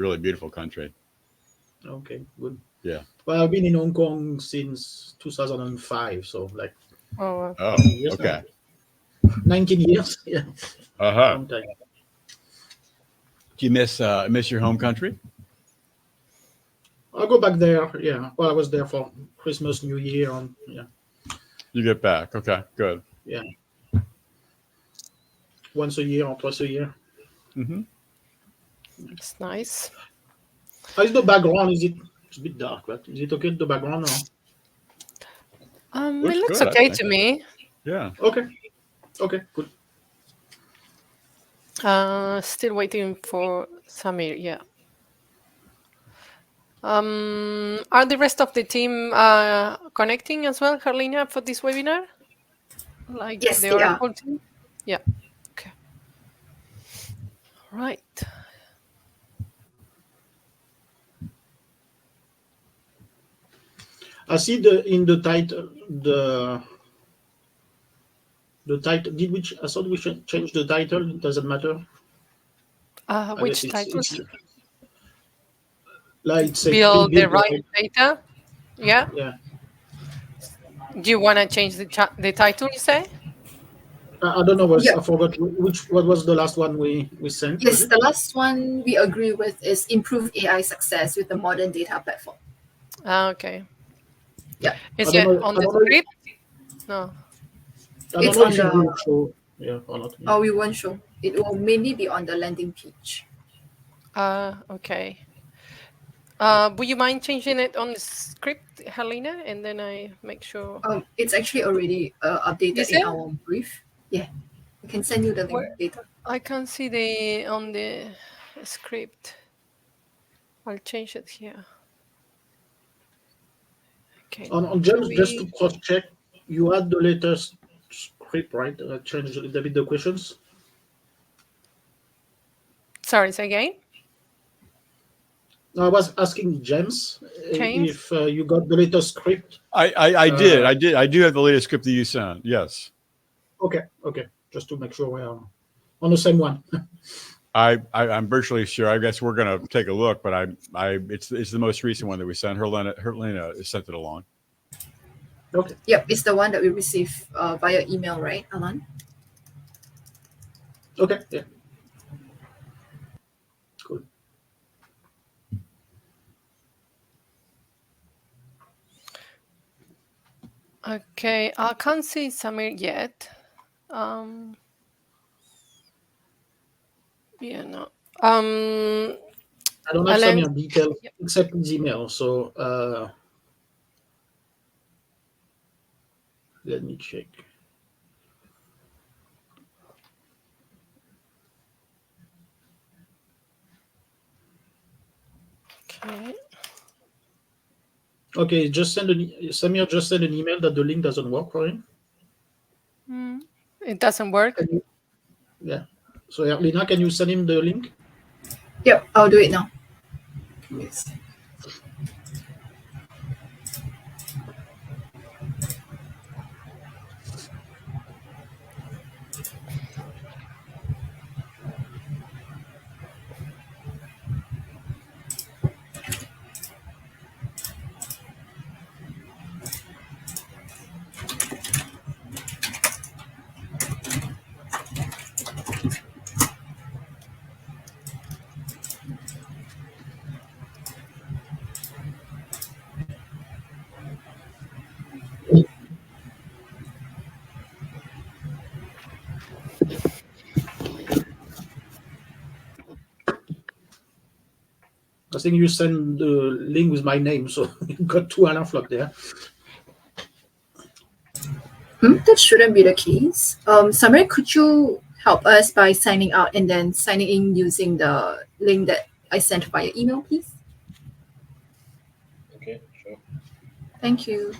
really beautiful country. Okay, good. Yeah. Well, I've been in Hong Kong since 2005, so like Oh, Oh, how many years now? okay. 19 years. Yeah, Uh-huh. long time. Do you miss your home country? I'll go back there. Yeah. Well, I was there for Christmas, New Year, and yeah, You get back. Okay, good. yeah, once a year or twice a year. Hmm. it's nice. How is the background? Is it? It's a bit dark, but is it okay? The background? Or? It Looks looks good, I okay think. to me. Yeah. Okay. Okay. Good. Still waiting for Samir. Yeah. Are the rest of the team connecting as well, Carlina, for this webinar? Like Yes, the they are. Oracle team? Yeah. Okay. Right. I see the in the title the title. Did we? I thought we should change the title. It doesn't matter. I guess Which titles? it's like it's a Build the pre-built, right right? data. Yeah. Yeah. Do you want to change the title? You say? I don't know. Was Yeah. I forgot which? What was the last one we sent? Was Yes, it? the last one we agree with is improve AI success with the modern data platform. Okay. Yeah. Is I don't it know. on I the don't know. script? No. I don't It's know on if it the, will show. Yeah, or not. Yeah. we won't show. It will mainly be on the landing page. Okay. Would you mind changing it on the script, Helena, and then I make sure. It's actually already updated Is in it? our brief. Yeah, I can send you the link Where later. I can't see the on the script. I'll change it here. Okay. On Do James, just to we? cross check, you had the latest script, right? Change a little bit the questions. Sorry, say again. No, I was asking James James. if you got the latest script. I did. Uh, I did. I do have the latest script that you sent. Yes. okay, okay, just to make sure we are on the same one. I'm virtually sure. I guess we're gonna take a look, but it's the most recent one that we sent. Helena sent it along. Okay. Yep, it's the one that we received via email, right, Alan? Okay. Yeah. Cool. Okay, I can't see Samir yet. Yeah, no. I don't have Alan. some details Yep. except his email. So let me check. Okay. Okay, Samir just send an email that the link doesn't work for him. It doesn't work. Can you? Yeah. So Lina, can you send him the link? Yep, I'll do it now. Yes. I think you send the link with my name, so you got two Alain Flock there. That shouldn't be the case. Samir, could you help us by signing out and then signing in using the link that I sent via email, please? Okay, sure. Thank you.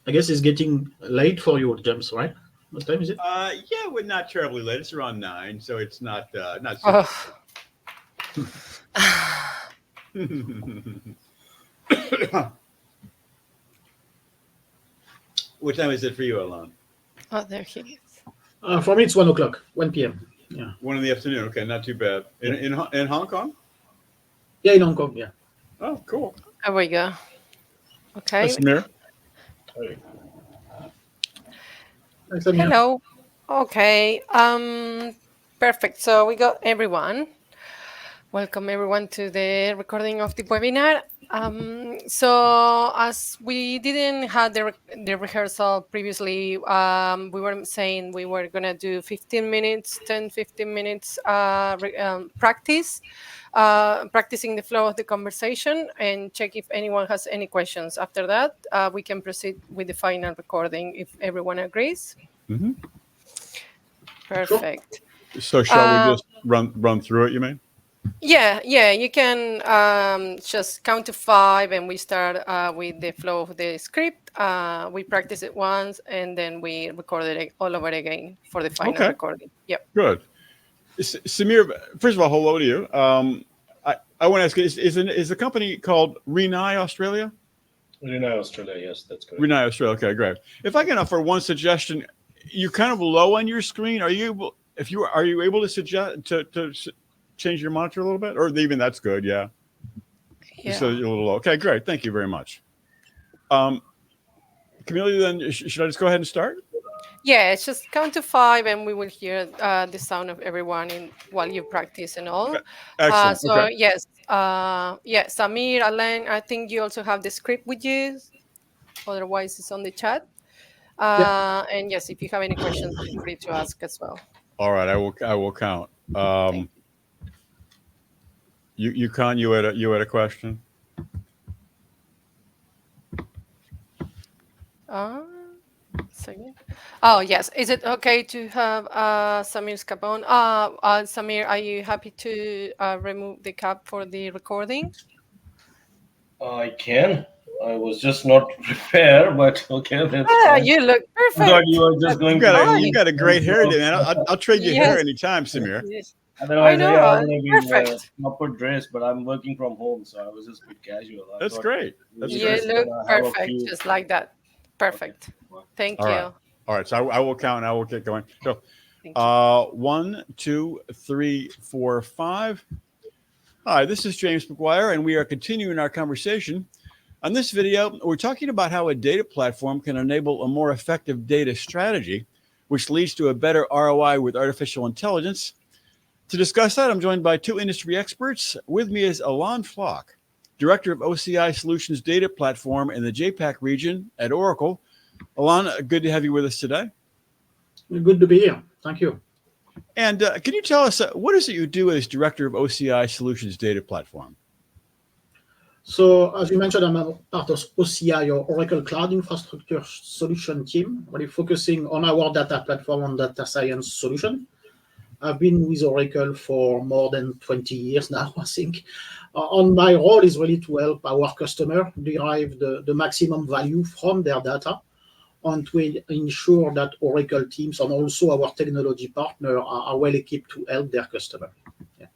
I guess it's getting late for you, James, right? What time is it? Yeah, we're not terribly late. It's around 9, so it's not super. What time is it for you, Alon? Oh, there he is. For me, it's 1 o'clock, 1 p.m. Yeah. 1 in the afternoon. Okay, not too bad. In Hong Kong? Yeah, in Hong Kong. Yeah. Oh, cool. There we go. Okay. Samir? Thanks, Amir. Hello. Okay. Perfect. So we got everyone. Welcome everyone to the recording of the webinar. So as we didn't have the rehearsal previously, we were saying we were gonna do 15 minutes, 10-15 minutes practice, practicing the flow of the conversation and check if anyone has any questions. After that, we can proceed with the final recording if everyone agrees. Mm-hmm. Perfect. So shall we just run through it, you mean? Yeah, you can just count to 5 and we start with the flow of the script. We practice it once and then we record it all over again for the final recording. Yep. Good. Samir, first of all, hello to you. I want to ask you, is the company called ROI Australia? ROI Australia, yes, that's correct. ROI Australia, okay, great. If I can offer one suggestion, you're kind of low on your screen. Are you able to suggest to change your monitor a little bit, or even that's good? Yeah. So you're a little low. Okay, great. Thank you very much. Camille, then should I just go ahead and start? Yeah, it's just count to 5 and we will hear the sound of everyone while you practice and all. Okay. Excellent. So okay. yes, Samir, Alain, I think you also have the script with you. Otherwise, it's on the chat. And yes, if you have any questions, feel free to ask as well. All right, I will count. You had a question? Second. Oh yes, is it okay to have Samir Scapon? Samir, are you happy to remove the cap for the recording? I can. I was just not prepared, but okay. That's fine. You look perfect. I thought you were just going You got a great hair, man. I'll trade you hair anytime, Samir. Otherwise, I know, I'm going to be perfect. proper dress, but I'm working from home, so I was just a bit casual. That's great. That's You great. look perfect, just like that. Perfect. Okay. Thank All you. right. All right. So I will count and I will get going. So, 1, 2, 3, 4, 5. Hi, this is James McGuire, and we are continuing our conversation. On this video, we're talking about how a data platform can enable a more effective data strategy, which leads to a better ROI with artificial intelligence. To discuss that, I'm joined by 2 industry experts. With me is Alon Flock, Director of OCI Solutions Data Platform in the JPAC region at Oracle. Alon, good to have you with us today. Good to be here. Thank you. And can you tell us, what is it you do as Director of OCI Solutions Data Platform? So, as you mentioned, I'm a part of OCI, or Oracle Cloud Infrastructure Solution team, really focusing on our data platform and data science solution. I've been with Oracle for more than 20 years now, I think. And my role is really to help our customer derive the maximum value from their data and to ensure that Oracle teams and also our technology partner are well equipped to help their customer. Yeah.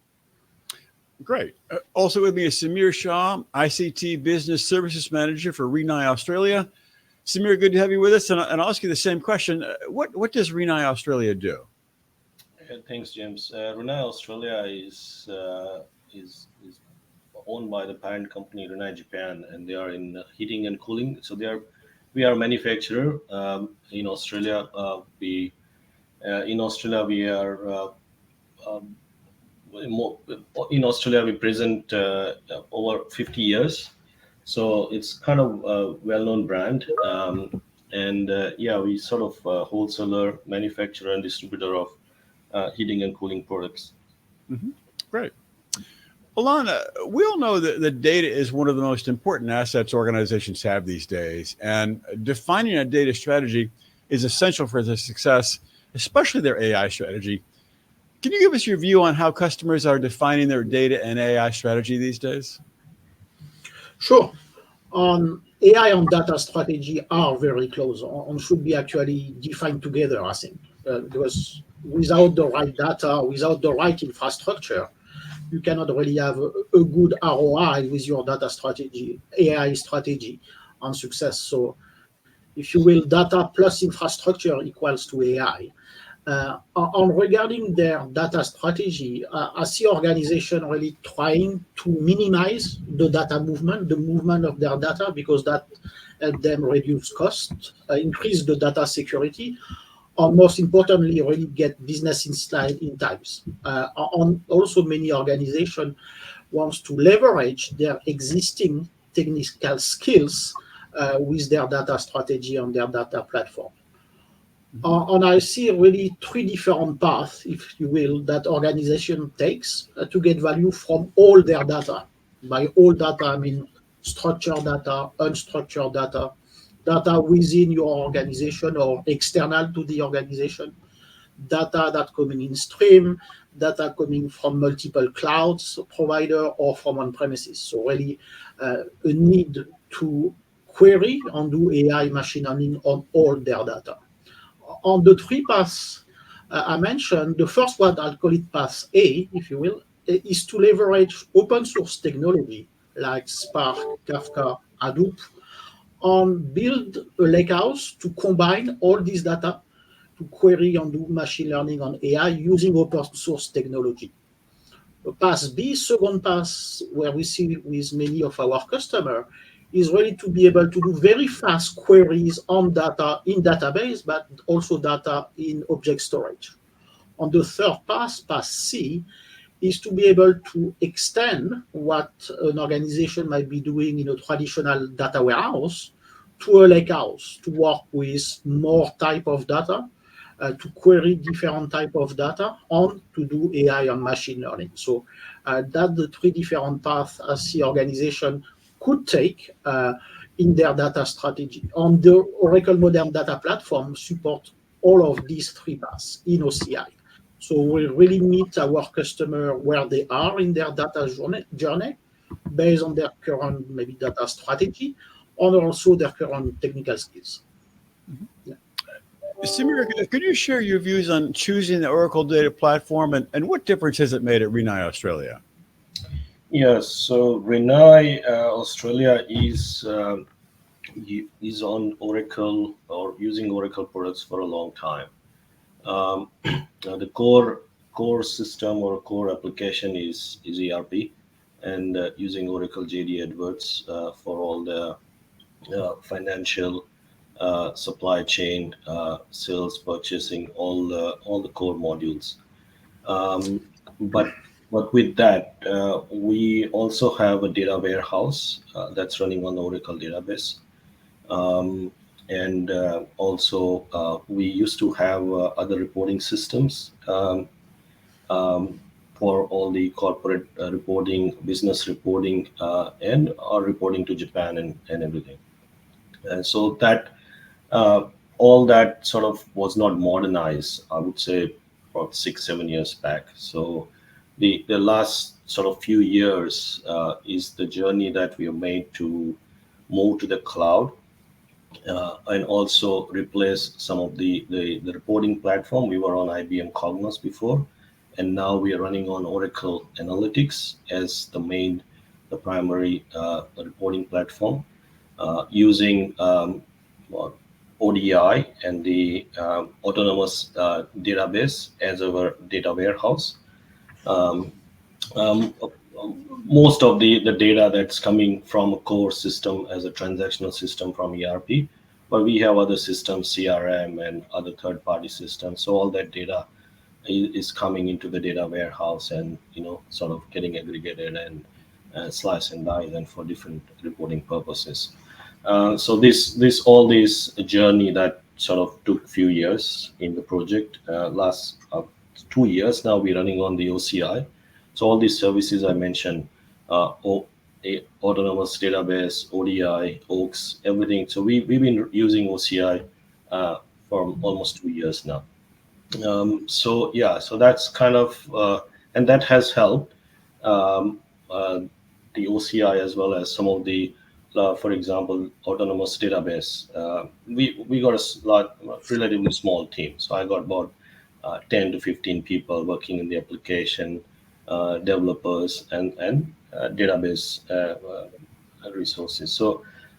Great. Also with me is Samir Shah, ICT Business Services Manager for ROI Australia. Samir, good to have you with us. And I'll ask you the same question. What does ROI Australia do? Thanks, James. ROI Australia is owned by the parent company ROI Japan, and they are in heating and cooling. So we are a manufacturer in Australia. We present over 50 years. So it's kind of a well-known brand. We sort of wholesaler, manufacturer, and distributor of heating and cooling products. Mm-hmm. Great. Alana, we all know that data is one of the most important assets organizations have these days, and defining a data strategy is essential for their success, especially their AI strategy. Can you give us your view on how customers are defining their data and AI strategy these days? Sure. AI and data strategy are very close and should be actually defined together, I think, because without the right data, without the right infrastructure, you cannot really have a good ROI with your data strategy, AI strategy on success. So if you will, data plus infrastructure equals to AI. On regarding their data strategy, I see organization really trying to minimize the data movement, the movement of their data, because that help them reduce cost, increase the data security, or most importantly, really get business insight in times. Also, many organizations wants to leverage their existing technical skills with their data strategy on their data platform. And I see really three different paths, if you will, that organization takes to get value from all their data. By all data, I mean structured data, unstructured data, data within your organization or external to the organization, data that coming in stream, data coming from multiple clouds provider or from on premises. So really a need to query and do AI machine learning on all their data. On the three paths I mentioned, the first one, I'll call it path A, if you will, is to leverage open source technology like Spark, Kafka, Hadoop, and build a lakehouse to combine all this data to query and do machine learning on AI using open source technology. Path B, second path, where we see with many of our customers, is really to be able to do very fast queries on data in database, but also data in object storage. On the third path, path C, is to be able to extend what an organization might be doing in a traditional data warehouse to a lakehouse to work with more type of data, to query different type of data, and to do AI and machine learning. So that's the three different paths I see organization could take in their data strategy. On the Oracle Modern Data Platform support all of these three paths in OCI. So we really meet our customer where they are in their data journey based on their current maybe data strategy and also their current technical skills. Yeah. Samir, could you share your views on choosing the Oracle Data Platform and what difference has it made at Renai Australia? Yes, so Renai Australia is on Oracle or using Oracle products for a long time. The core system or core application is ERP, and using Oracle JD Edwards for all the financial, supply chain, sales, purchasing, all the core modules. Um, but with that, we also have a data warehouse that's running on the Oracle database. Um, and also, we used to have other reporting systems um, for all the corporate reporting, business reporting, and our reporting to Japan and everything. And so that uh, all that sort of was not modernized, I would say, about 6 7 years back. So the last sort of few years is the journey that we have made to move to the cloud, and also replace some of the reporting platform. We were on IBM Cognos before, and now we are running on Oracle Analytics as the primary reporting platform, using well, ODI and the autonomous database as our data warehouse. Um, um, Most of the data that's coming from a core system as a transactional system from ERP, but we have other systems, CRM and other third-party systems. So all that data is coming into the data warehouse and sort of getting aggregated and slice and dice and for different reporting purposes. So this journey that sort of took few years in the project, last 2 years now we're running on the OCI. So all these services I mentioned, autonomous database, ODI, OAKS, everything. So we've been using OCI for almost 2 years now. So yeah, so that's kind of, and that has helped um, uh, the OCI as well as some of the for example, autonomous database, we got relatively small team. So I got about 10 to 15 people working in the application, developers, and database resources.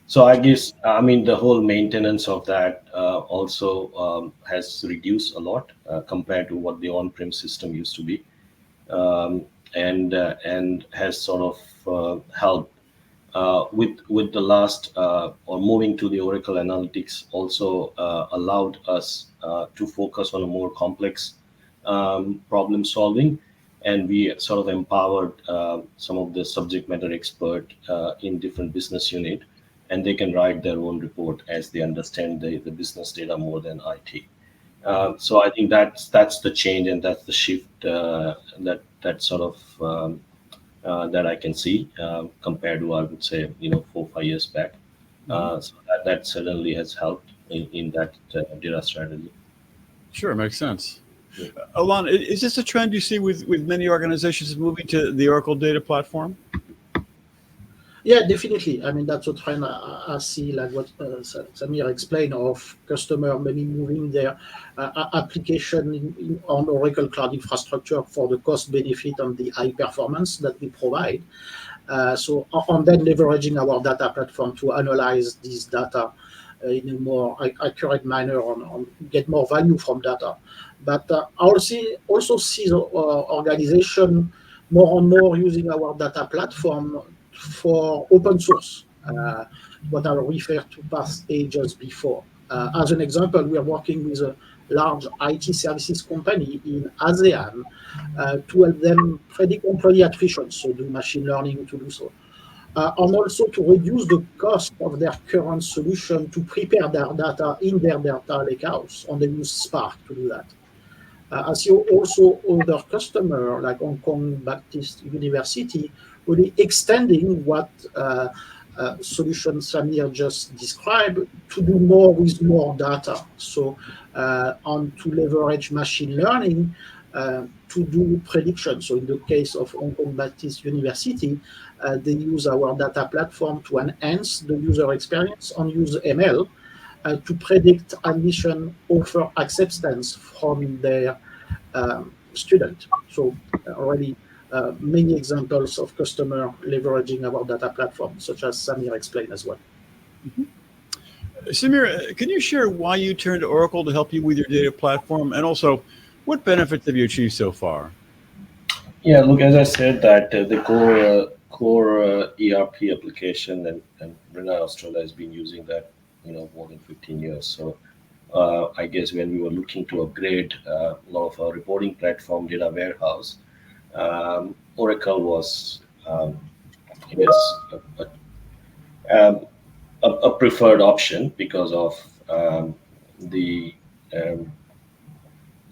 So I guess, I mean, the whole maintenance of that also has reduced a lot compared to what the on-prem system used to be, and has sort of helped with the last or moving to the Oracle Analytics also allowed us to focus on a more complex problem solving, and we sort of empowered some of the subject matter expert in different business unit, and they can write their own report as they understand the business data more than IT. So I think that's the change, and that's the shift that sort of that I can see compared to, I would say, 4 or 5 years back. So that certainly has helped in that data strategy. Sure, makes sense. Yeah. Alon, is this a trend you see with many organizations moving to the Oracle data platform? Yeah, definitely. I mean, that's a trend I see, like what Samir explained, of customer maybe moving their application on Oracle Cloud Infrastructure for the cost benefit and the high performance that we provide. So on then leveraging our data platform to analyze this data in a more accurate manner, on get more value from data. But I also see the organization more and more using our data platform for open source, what I referred to past ages before. As an example, we are working with a large IT services company in ASEAN to help them predict employee attrition, so do machine learning to do so. And also to reduce the cost of their current solution to prepare their data in their data lakehouse, and they use Spark to do that. I see also other customer like Hong Kong Baptist University really extending what solution Samir just described to do more with more data. So on to leverage machine learning to do prediction. So in the case of Hong Kong Baptist University, they use our data platform to enhance the user experience and use ML to predict admission offer acceptance from their student. So already many examples of customer leveraging our data platform, such as Samir explained as well. Samir, can you share why you turned to Oracle to help you with your data platform, and also what benefits have you achieved so far? Yeah, look, as I said, that the core ERP application, and Brunei Australia has been using that, more than 15 years. So I guess when we were looking to upgrade a lot of our reporting platform, data warehouse, Oracle was, I guess, a preferred option because of the um,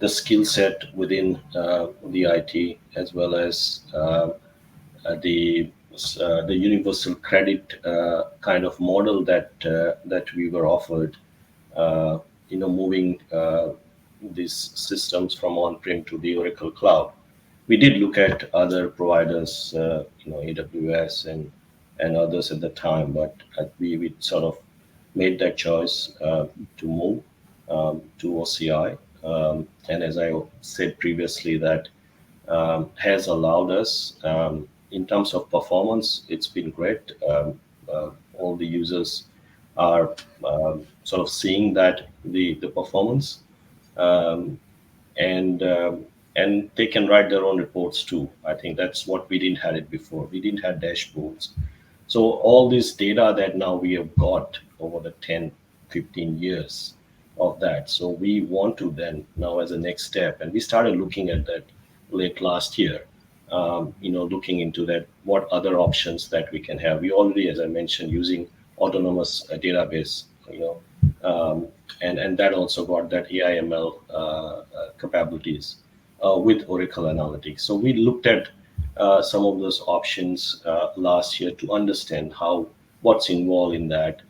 the skill set within the IT, as well as the universal credit kind of model that we were offered. Moving these systems from on-prem to the Oracle Cloud. We did look at other providers, AWS and others at the time, but we sort of made that choice to move to OCI. And as I said previously, that has allowed us, in terms of performance, it's been great. All the users are sort of seeing that the performance, um, and they can write their own reports too. I think that's what we didn't have it before. We didn't have dashboards. So all this data that now we have got over the 10, 15 years of that. So we want to then now, as a next step, and we started looking at that late last year, looking into that, what other options that we can have. We already, as I mentioned, using autonomous database, and that also got that AIML capabilities with Oracle Analytics. So we looked at some of those options last year to understand what's involved in that.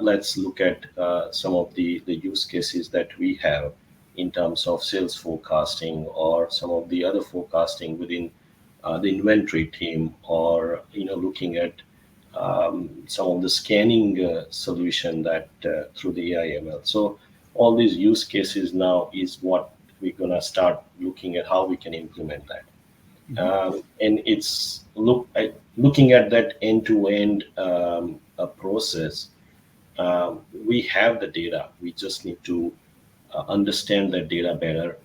Let's look at some of the use cases that we have in terms of sales forecasting, or some of the other forecasting within the inventory team, or looking at some of the scanning solution that through the AI/ML. So all these use cases now is what we're gonna start looking at how we can implement that. And it's looking at that end-to-end process. We have the data. We just need to understand that data better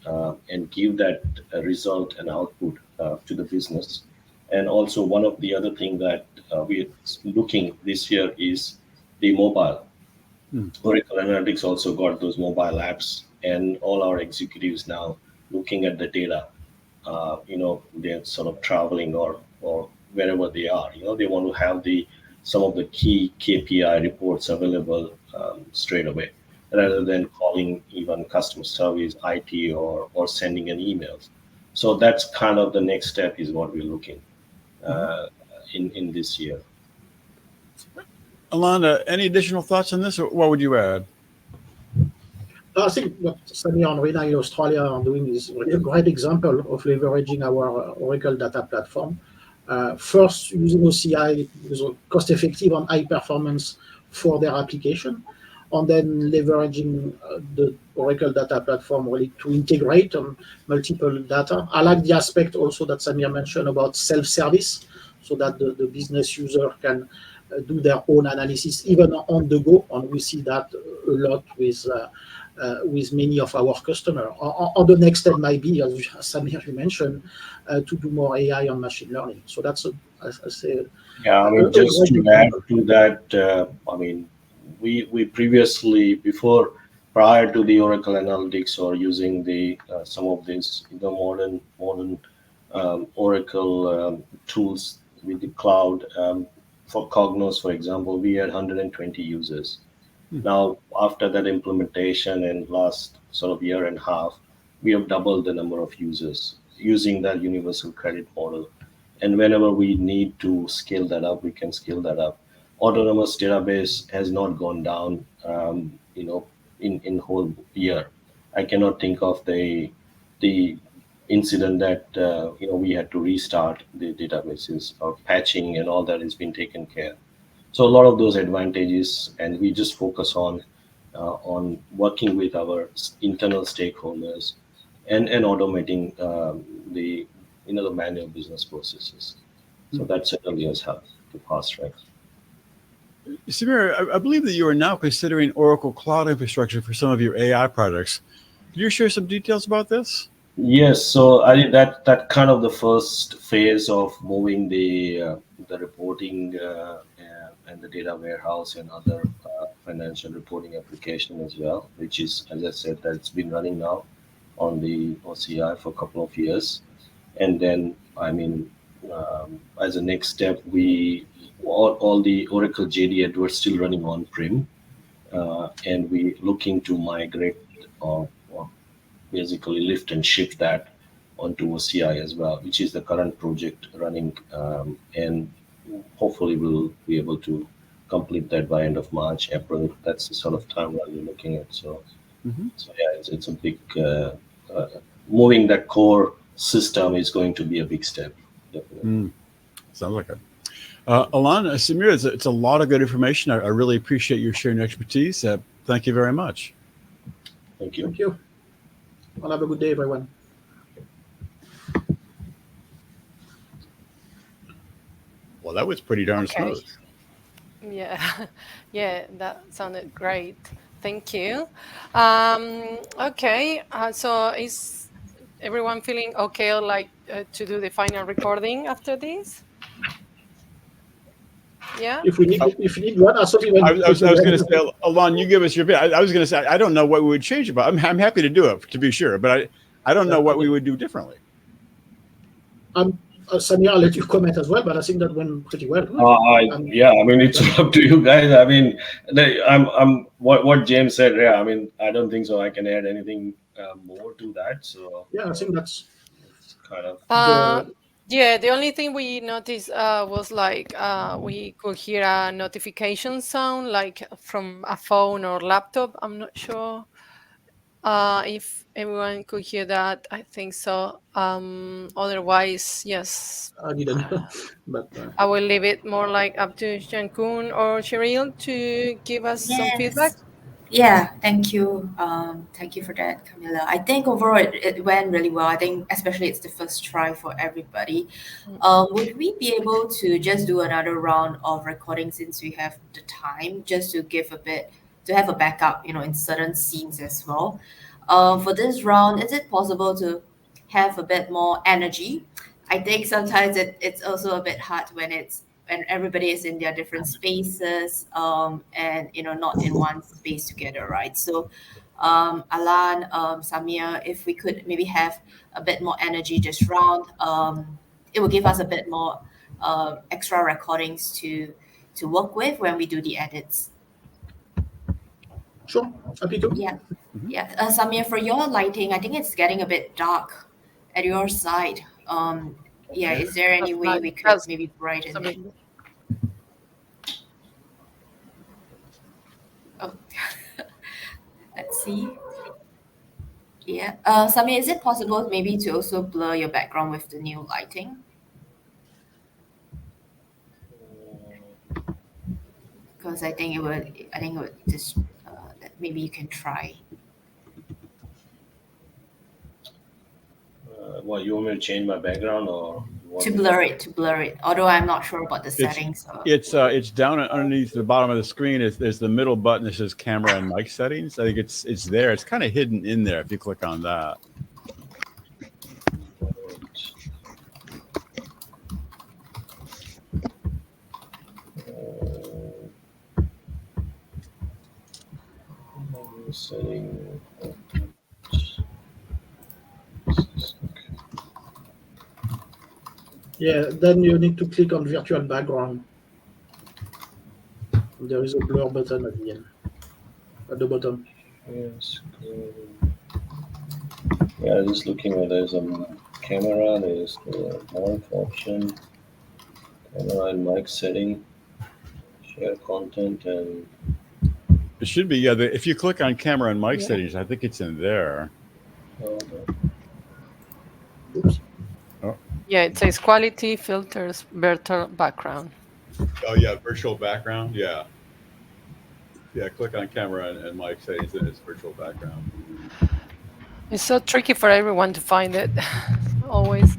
and give that result and output to the business. And also, one of the other thing that we're looking this year is the mobile. Oracle Analytics also got those mobile apps, and all our executives now looking at the data. They're sort of traveling or wherever they are. They want to have some of the key KPI reports available straight away, rather than calling even customer service, IT, or sending an email. So that's kind of the next step is what we're looking in this year. Alana, any additional thoughts on this, or what would you add? I think what Samir and Rina in Australia are doing is really a great example of leveraging our Oracle data platform. First, using OCI is cost-effective and high performance for their application, and then leveraging the Oracle data platform really to integrate on multiple data. I like the aspect also that Samir mentioned about self-service, so that the business user can do their own analysis even on the go, and we see that a lot with many of our customers. Or the next step might be, as Samir you mentioned, to do more AI and machine learning. So that's, as I say, Yeah, I mean, just to add to that, we previously, prior to the Oracle Analytics or using some of these modern Oracle tools with the cloud, for Cognos, for example, we had 120 users. Now, after that implementation and last sort of year and a half, we have doubled the number of users using that universal credit model. And whenever we need to scale that up, we can scale that up. Autonomous database has not gone down, in whole year. I cannot think of the incident that we had to restart the databases or patching and all that has been taken care. So a lot of those advantages, and we just focus on working with our internal stakeholders and automating the manual business processes. So that certainly has helped to fast track. Samir, I believe that you are now considering Oracle Cloud Infrastructure for some of your AI projects. Could you share some details about this? Yes, so I think that kind of the first phase of moving the reporting and the data warehouse and other financial reporting application as well, which is, as I said, that's been running now on the OCI for a couple of years. And then, as a next step, all the Oracle JD Edwards still running on-prem, and we looking to migrate or basically lift and shift that onto OCI as well, which is the current project running, and hopefully we'll be able to complete that by end of March, April. That's the sort of timeline we're looking at. So yeah, it's a big moving that core system is going to be a big step. Definitely. Sounds like it. Alana, Samir, it's a lot of good information. I really appreciate you sharing your expertise. Thank you very much. Thank you. Thank you. Well, have a good day, everyone. Well, that was pretty darn smooth. Yeah, yeah, that sounded great. Thank you. Okay, so is everyone feeling okay, like to do the final recording after this? Yeah. If we need one, I thought even. I was going to say, Alon, you give us your bit. I was going to say, I don't know what we would change about. I'm happy to do it, to be sure, but I don't know what we would do differently. Samir, I'll let you comment as well, but I think that went pretty well. It's up to you guys. What James said. Yeah, I don't think so. I can add anything more to that. So yeah, I think that's kind of. Yeah, the only thing we noticed was like we could hear a notification sound like from a phone or laptop. I'm not sure If everyone could hear that, I think so. Otherwise, yes, I didn't, but I will leave it more like up to Shankun or Cheryl to give us some feedback. Yes. Yeah, thank you. Thank you for that, Camilla. I think overall it went really well. I think especially it's the first try for everybody. Would we be able to just do another round of recording since we have the time, just to give a bit to have a backup, in certain scenes as well? For this round, is it possible to have a bit more energy? I think sometimes it's also a bit hard when everybody is in their different spaces, and not in one space together, right? So Alan, Samir, if we could maybe have a bit more energy this round, it will give us a bit more extra recordings to work with when we do the edits. sure, happy to. Yeah. Samir, for your lighting, I think it's getting a bit dark at your side. Yeah, is there any That's way nice. we could That's maybe brighten it? something. Oh, let's see. Yeah. Samir, is it possible maybe to also blur your background with the new lighting? Because I think it would just maybe you can try. What, you want me to change my background or you want To me blur it. Although I'm not sure about the settings. It's down underneath the bottom of the screen. There's the middle button that says camera and mic settings. I think it's there. It's kind of hidden in there if you click on that. setting? Yeah, then you need to click on virtual background. There is a blur button at the end, at the bottom. Yes. Yeah, just looking at there's a camera, there's the mic option, camera and mic setting, share content, and It should be, yeah. If you click on camera and mic settings, I think it's in there. Oops. Yeah, it says quality filters, virtual background. Oh yeah, virtual background. Yeah. Yeah, click on camera and mic settings, and it's virtual background. It's so tricky for everyone to find it. Always.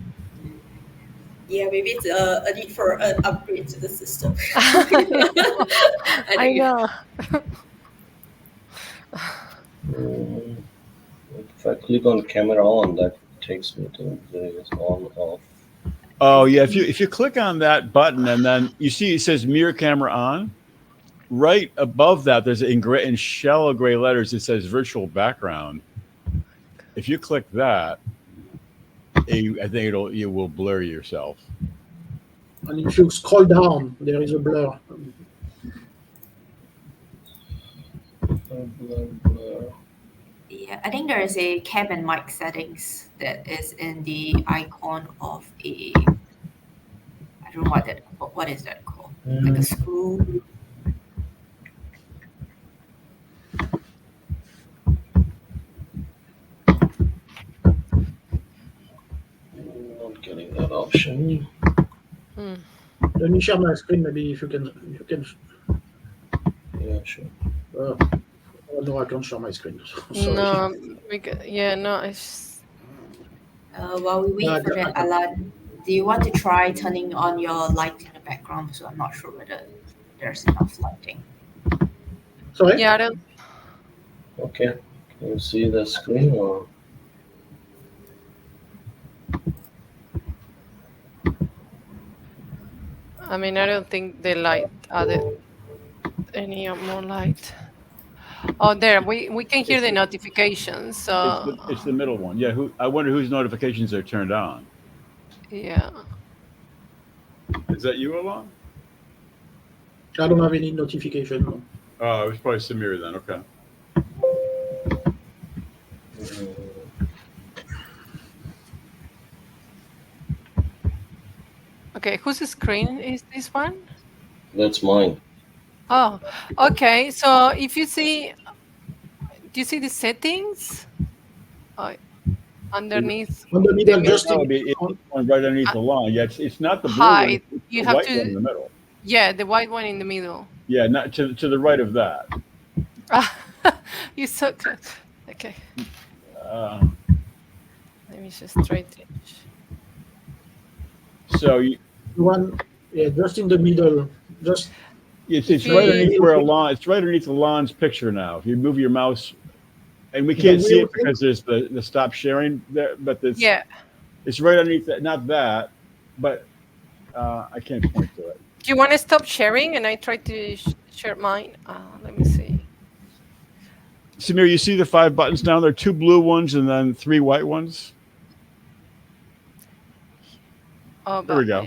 Yeah, maybe it's a need for an upgrade to the system. I know. if I click on camera on, that takes me to the on off. Oh yeah, if you click on that button and then you see it says mirror camera on, right above that there's in shallow gray letters it says virtual background. If you click that, I think you will blur yourself. And if you scroll down, there is a blur. Yeah, I think there is a cam and mic settings that is in the icon of a. I don't know what is that called? Like a screw. Not getting that option. Let me share my screen. Maybe if you can. Yeah, sure. No, I can't share my screen. Sorry. No, it's. While we wait for that, Alan, do you want to try turning on your light in the background? So I'm not sure whether there's enough lighting. Sorry? Yeah, I don't. Okay. Can you see the screen or? I mean, I don't think the light added any more light. Oh, there we can hear the notifications. So It's the middle one. Yeah. I wonder whose notifications are turned on. yeah. Is that you, Alon? I don't have any notification. No. Oh, it was probably Samir then. Okay. Okay, whose screen is this one? That's mine. Oh, okay. So if you see, do you see the settings? underneath On the the middle, middle just That in would be it's on, one right underneath the line. Yeah, it's not the blue one, height. it's You the have white one in to, the middle. yeah, the white one in the middle. Yeah, not to the right of that. Ah, you're so close. Okay, Uh, let me just try to. so you, the one, yeah, just in the middle, just If it's right you, underneath where Alon. It's right underneath Alon's picture now. If you move your mouse, and we the can't see wheel it thing. because there's the stop sharing there, but yeah, it's right underneath that. Not that, but I can't point to it. do you want to stop sharing? And I try to share mine. Let me see. Samir, you see the 5 buttons down there? 2 blue ones and then 3 white ones. Oh, There we but go.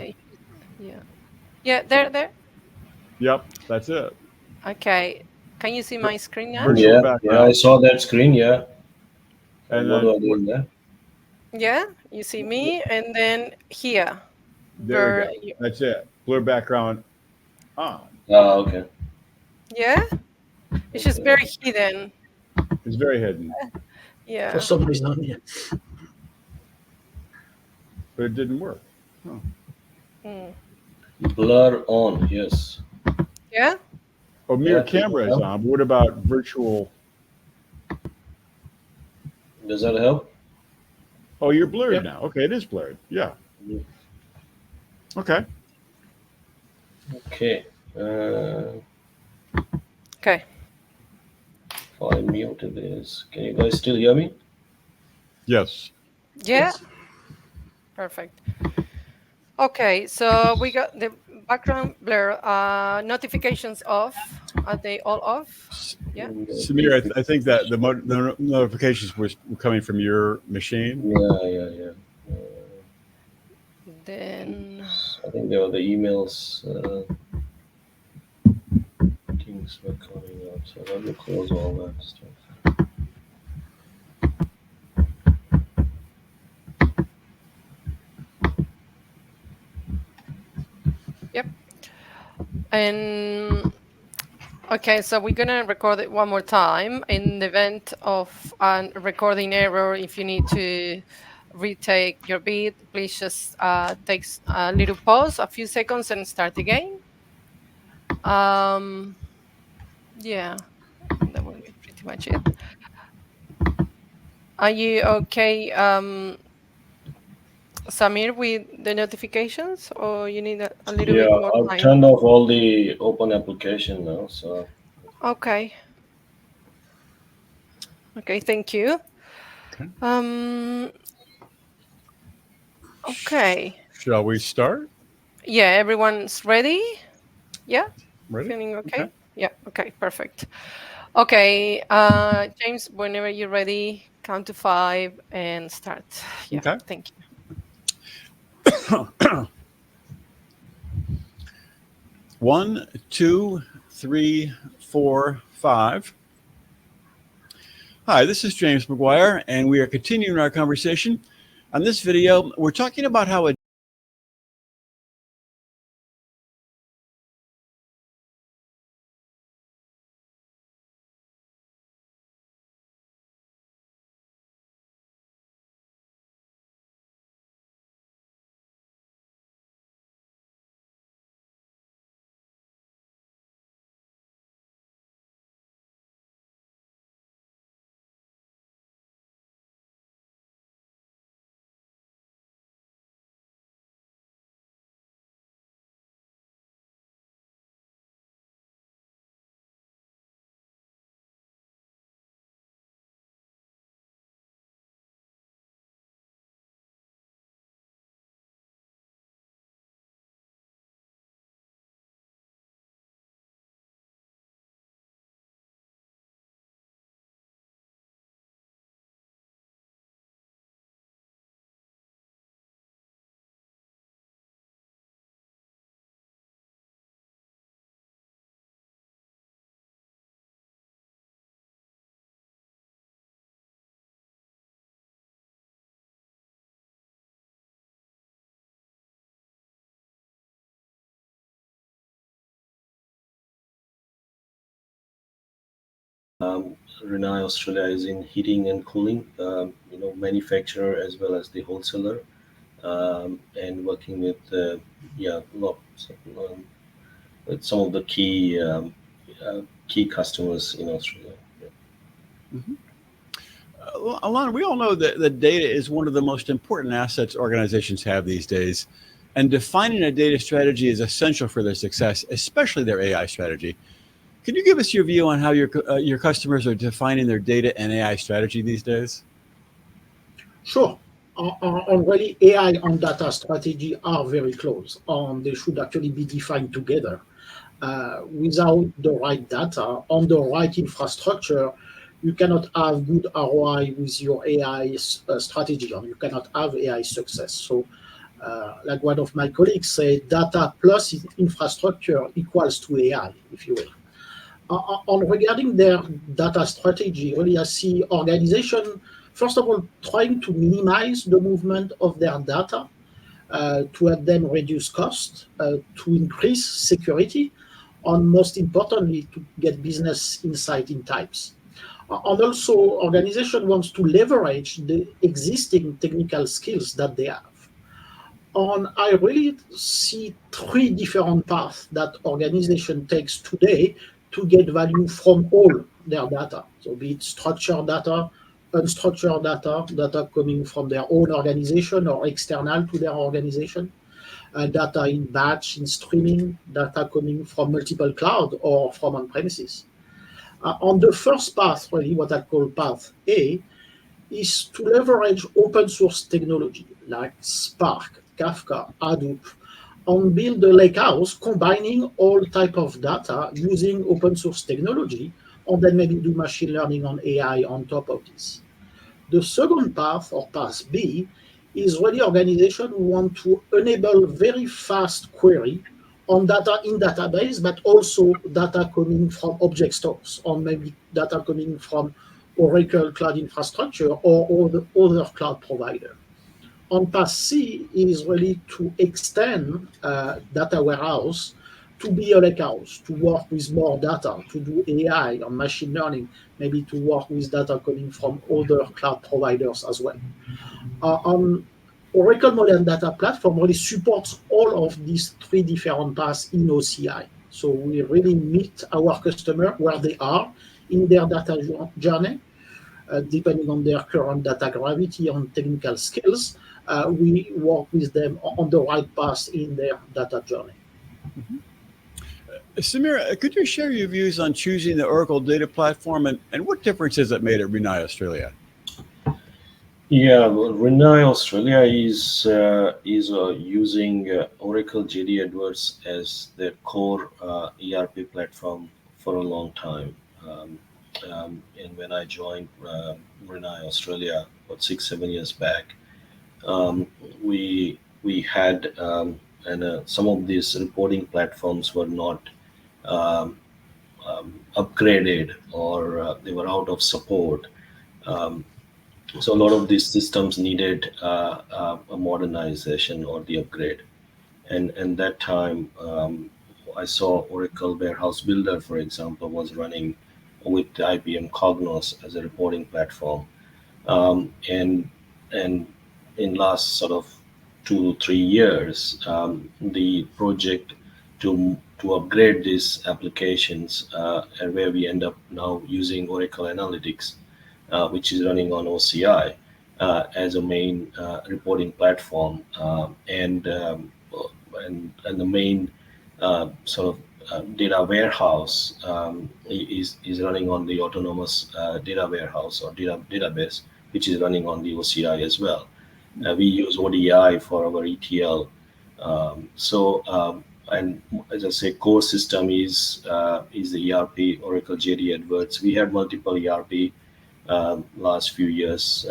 yeah, yeah, there. Yep, that's it. Okay, can you see my screen now? Virtual Yeah, yeah, I background, saw that screen. Yeah. and What do I then do in there? Yeah, you see me, and then here, there we where go. That's it. Blur background on. Ah, okay. yeah, it's just Okay. very hidden. It's very hidden, For Yeah. some reason, yeah. but it didn't work. Mm. Blur on. Yes. Yeah. Oh, mirror Yeah. Does that camera is help? on. But what about virtual? Does that help? Oh, you're blurred Yep. now. Okay, it is blurred. Yeah. Okay. Okay. Uh, Okay. if I muted this, can you guys still hear me? Yes. Yeah. Yes. Perfect. Okay, so we got the background blur. Notifications off. Are they all off? Yeah. Samir, I think that the notifications were coming from your machine. Yeah, yeah, yeah. Then I think there were the emails. Things were coming out. So let me close all that stuff. yep. And okay, so we're gonna record it one more time. In the event of a recording error, if you need to retake your beat, please just take a little pause, a few seconds, and start again. Um, yeah, that will be pretty much it. Are you okay, Samir, with the notifications, or you need a little Yeah, bit more I've time? turned off all the open application now. So Okay. Okay, thank you. Okay. Okay. Shall we start? Yeah, everyone's ready? Yeah? Ready? Feeling okay? Okay. Yeah, okay, perfect. Okay, James, whenever you're ready, count to 5 and start. Yeah, Okay. thank you. 1, 2, 3, 4, 5. Hi, this is James McGuire, and we are continuing our conversation. On this video, we're talking about how a RENAI Australia is in heating and cooling, manufacturer as well as the wholesaler, and working with lots with some of the key customers in Australia. Alon, we all know that data is one of the most important assets organizations have these days, and defining a data strategy is essential for their success, especially their AI strategy. Can you give us your view on how your customers are defining their data and AI strategy these days? Sure. Already, AI and data strategy are very close, and they should actually be defined together. Without the right data on the right infrastructure, you cannot have good ROI with your AI strategy, or you cannot have AI success. So, like one of my colleagues said, data plus infrastructure equals to AI, if you will. On regarding their data strategy, really, I see organization, first of all, trying to minimize the movement of their data to help them reduce cost, to increase security, and most importantly, to get business insight in types. And also, organization wants to leverage the existing technical skills that they have. And I really see three different paths that organization takes today to get value from all their data. So be it structured data, unstructured data coming from their own organization or external to their organization, data in batch, in streaming, data coming from multiple cloud or from on-premises. On the first path, really what I call path A, is to leverage open source technology like Spark, Kafka, Hadoop, and build a lakehouse combining all type of data using open source technology, and then maybe do machine learning on AI on top of this. The second path, or path B, is really organization who want to enable very fast query on data in database, but also data coming from object stores, or maybe data coming from Oracle Cloud Infrastructure or other cloud provider. On path C is really to extend data warehouse to be a lakehouse, to work with more data, to do AI or machine learning, maybe to work with data coming from other cloud providers as well. Oracle Modern Data Platform really supports all of these three different paths in OCI. So we really meet our customer where they are in their data journey, depending on their current data gravity and technical skills. We work with them on the right path in their data journey. Samir, could you share your views on choosing the Oracle Data Platform and what difference has it made at RENAI Australia? Yeah, well, RENAI Australia is using Oracle JD Edwards as their core ERP platform for a long time. And when I joined RENAI Australia about 6-7 years back, we had some of these reporting platforms were not upgraded, or they were out of support. So a lot of these systems needed a modernization or the upgrade. And that time, I saw Oracle Warehouse Builder, for example, was running with the IBM Cognos as a reporting platform. And in last sort of 2-3 years, the project to upgrade these applications, and where we end up now using Oracle Analytics, which is running on OCI as a main reporting platform, and the main sort of data warehouse is running on the autonomous data warehouse or database, which is running on the OCI as well. We use ODI for our ETL. And as I say, core system is the ERP, Oracle JD Edwards. We had multiple ERP last few years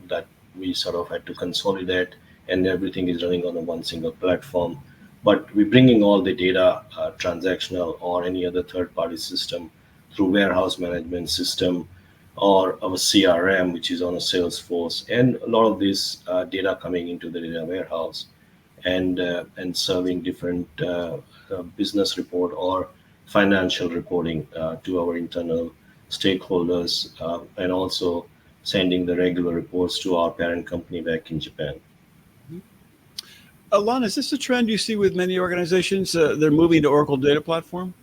that we sort of had to consolidate, and everything is running on a one single platform. But we're bringing all the data, transactional or any other third-party system, through warehouse management system or our CRM, which is on a Salesforce, and a lot of this data coming into the data warehouse and serving different business report or financial reporting to our internal stakeholders, and also sending the regular reports to our parent company back in Japan. Alon, is this a trend you see with many organizations? They're moving to Oracle Data Platform?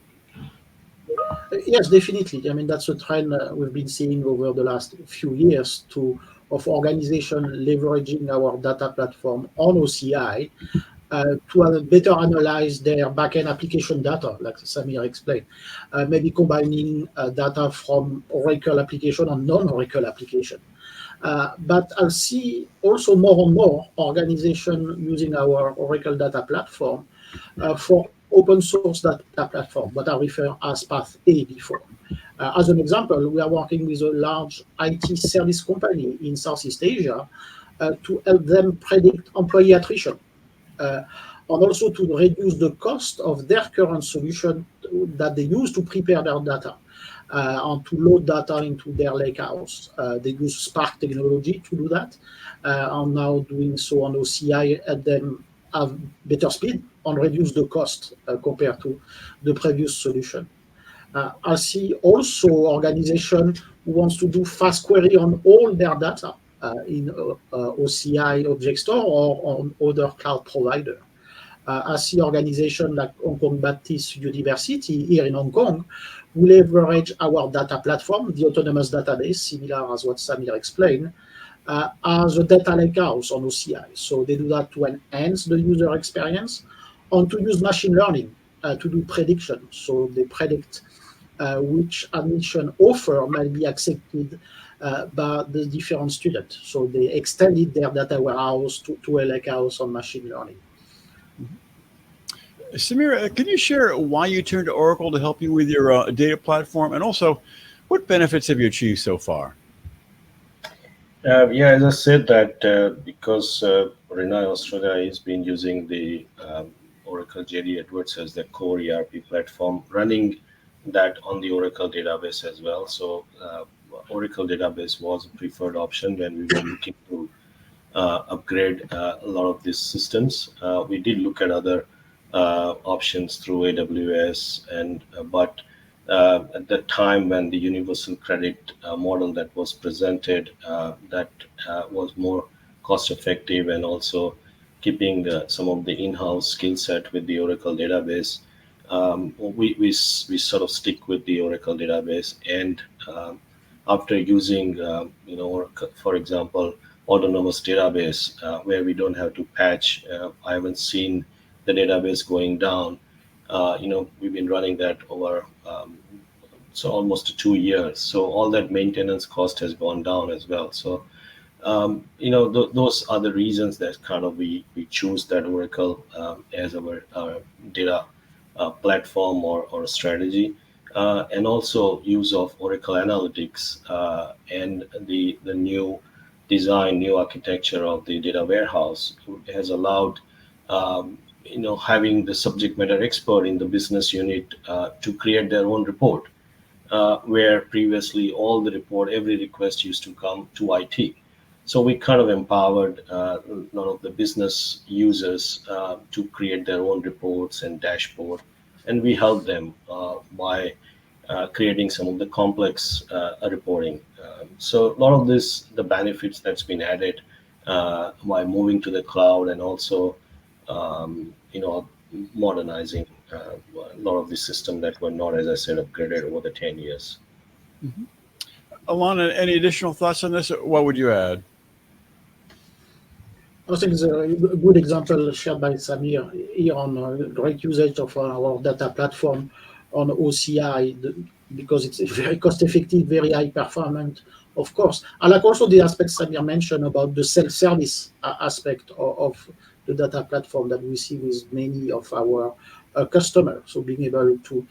Yes, definitely. I mean, that's a trend we've been seeing over the last few years of organization leveraging our data platform on OCI to better analyze their backend application data, like Samir explained. Maybe combining data from Oracle application and non-Oracle application. But I'll see also more and more organizations using our Oracle data platform for open source data platform, what I refer as Path A before. As an example, we are working with a large IT service company in Southeast Asia to help them predict employee attrition and also to reduce the cost of their current solution that they use to prepare their data and to load data into their lakehouse. They use Spark technology to do that, and now doing so on OCI and then have better speed and reduce the cost compared to the previous solution. I see also organization who wants to do fast query on all their data in OCI Object Store or on other cloud provider. I see organization like Hong Kong Baptist University here in Hong Kong who leverage our data platform, the autonomous database, similar as what Samir explained, as a data lakehouse on OCI. So they do that to enhance the user experience and to use machine learning to do prediction. So they predict which admission offer might be accepted by the different students. So they extended their data warehouse to a lakehouse on machine learning. Samira, can you share why you turned to Oracle to help you with your data platform? And also, what benefits have you achieved so far? Yeah, as I said that because Renai Australia has been using the Oracle JD Edwards as the core ERP platform, running that on the Oracle database as well. So Oracle database was a preferred option when we were looking to upgrade a lot of these systems. We did look at other options through AWS, and but at the time when the universal credit model that was presented, that was more cost effective and also keeping some of the in-house skill set with the Oracle database. We sort of stick with the Oracle database, and after using for example autonomous database where we don't have to patch, I haven't seen the database going down. We've been running that over so almost 2 years. So all that maintenance cost has gone down as well. So those are the reasons that kind of we choose that Oracle as our data platform or strategy, and also use of Oracle Analytics and the new design, new architecture of the data warehouse has allowed having the subject matter expert in the business unit to create their own report, where previously all the report, every request used to come to IT. So we kind of empowered a lot of the business users to create their own reports and dashboard, and we help them by creating some of the complex reporting. So a lot of this, the benefits that's been added by moving to the cloud, and also modernizing a lot of the system that were not, as I said, upgraded over the 10 years. Mm-hmm. Alana, any additional thoughts on this? What would you add? I think it's a good example shared by Samir here on great usage of our data platform on OCI because it's very cost effective, very high performant, of course. I like also the aspect Samir mentioned about the self-service aspect of the data platform that we see with many of our customers. So being able to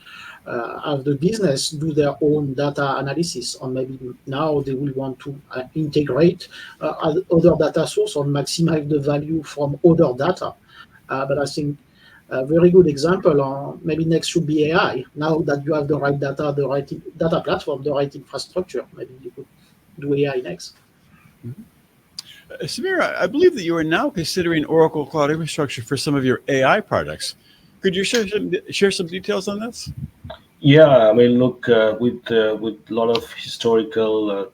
have the business do their own data analysis, or maybe now they will want to integrate other data source or maximize the value from other data. But I think a very good example, maybe next should be AI. Now that you have the right data, the right data platform, the right infrastructure, maybe you could do AI next. Mm-hmm. Samira, I believe that you are now considering Oracle Cloud Infrastructure for some of your AI projects. Could you share some details on this? Yeah, I mean, look, with a lot of historical,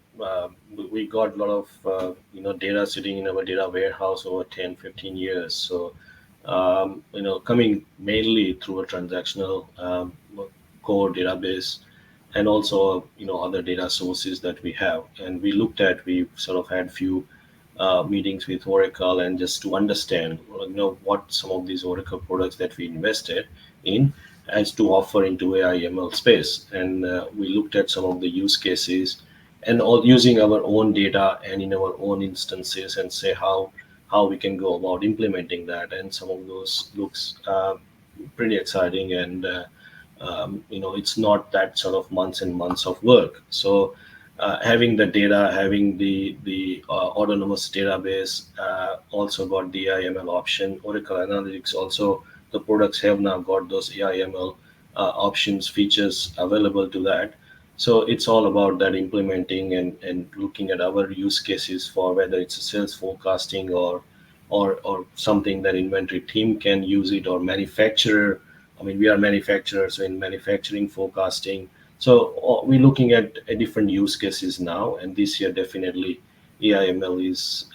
we got a lot of data sitting in our data warehouse over 10, 15 years. So coming mainly through a transactional core database, and also other data sources that we have. And we sort of had few meetings with Oracle, and just to understand what some of these Oracle products that we invested in as to offer into AI ML space. And we looked at some of the use cases, and all using our own data and in our own instances, and say how we can go about implementing that. And some of those looks pretty exciting, and it's not that sort of months and months of work. So having the data, having the autonomous database, also got the AI/ML option. Oracle Analytics also, the products have now got those AI/ML options, features available to that. So it's all about that implementing, and looking at our use cases for whether it's a sales forecasting, or something that inventory team can use it, or manufacturer. I mean, we are manufacturers, so in manufacturing forecasting. So we're looking at different use cases now, and this year definitely AI/ML is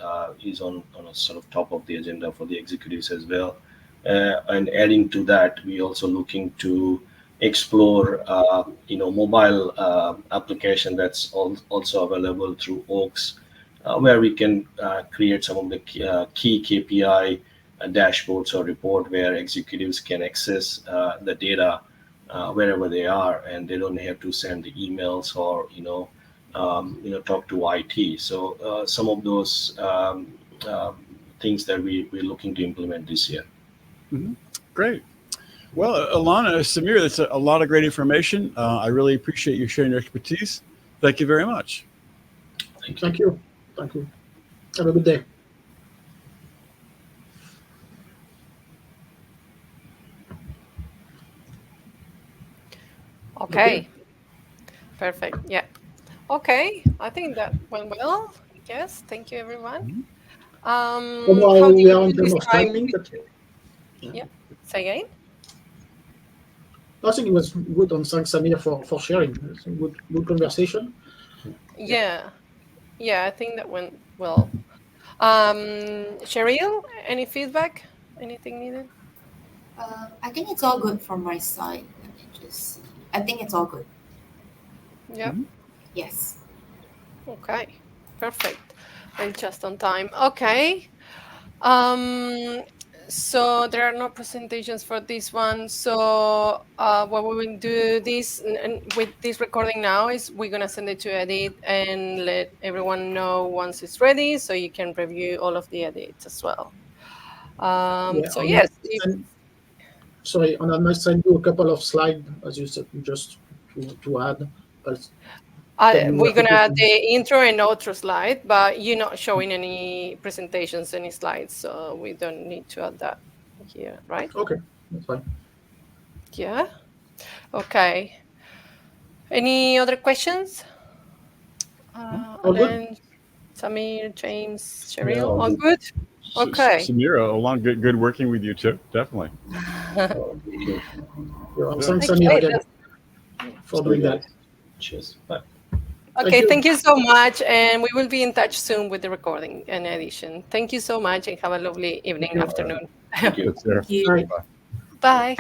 on a sort of top of the agenda for the executives as well. And adding to that, we also looking to explore mobile application that's also available through Oaks, where we can create some of the key KPI dashboards or report, where executives can access the data wherever they are, and they don't have to send the emails, or talk to IT. So some of those things that we're looking to implement this year. Great. Well, Alana, Samir, that's a lot of great information. I really appreciate you sharing your expertise. Thank you very much. Thank you. Thank you. Have a good day. Okay. Perfect. Yeah. Okay. I think that went well. Yes. Thank you, everyone. How do we are you in terms of describe? timing. Yeah. Say again. I think it was good on. Thanks, Samir, for sharing. It's a good conversation. Yeah. Yeah. I think that went well. Cheryl, any feedback? Anything needed? I think it's all good from my side. Let me just see. I think it's all good. Yeah. Yes. Okay. Perfect. And just on time. Okay. So there are no presentations for this one. So what we will do this and with this recording now is we're gonna send it to edit and let everyone know once it's ready, so you can review all of the edits as well. So yes, Sorry, and I might send you a couple of slides, as you said, just to add. we're gonna add the intro and outro slide, but you're not showing any presentations, any slides, so we don't need to add that here, right? Okay, that's fine. Yeah. Okay. Any other questions? All good. Samir, James, Yeah, Cheryl, all all good. good? Okay. Samira, along good working with you too. Definitely. Thanks, Samir, again for doing that. Cheers. Bye. Okay, thank you so much. And we will be in touch soon with the recording and edition. Thank you so much and have a lovely evening, afternoon. Thank you. Thank you. Bye. Bye.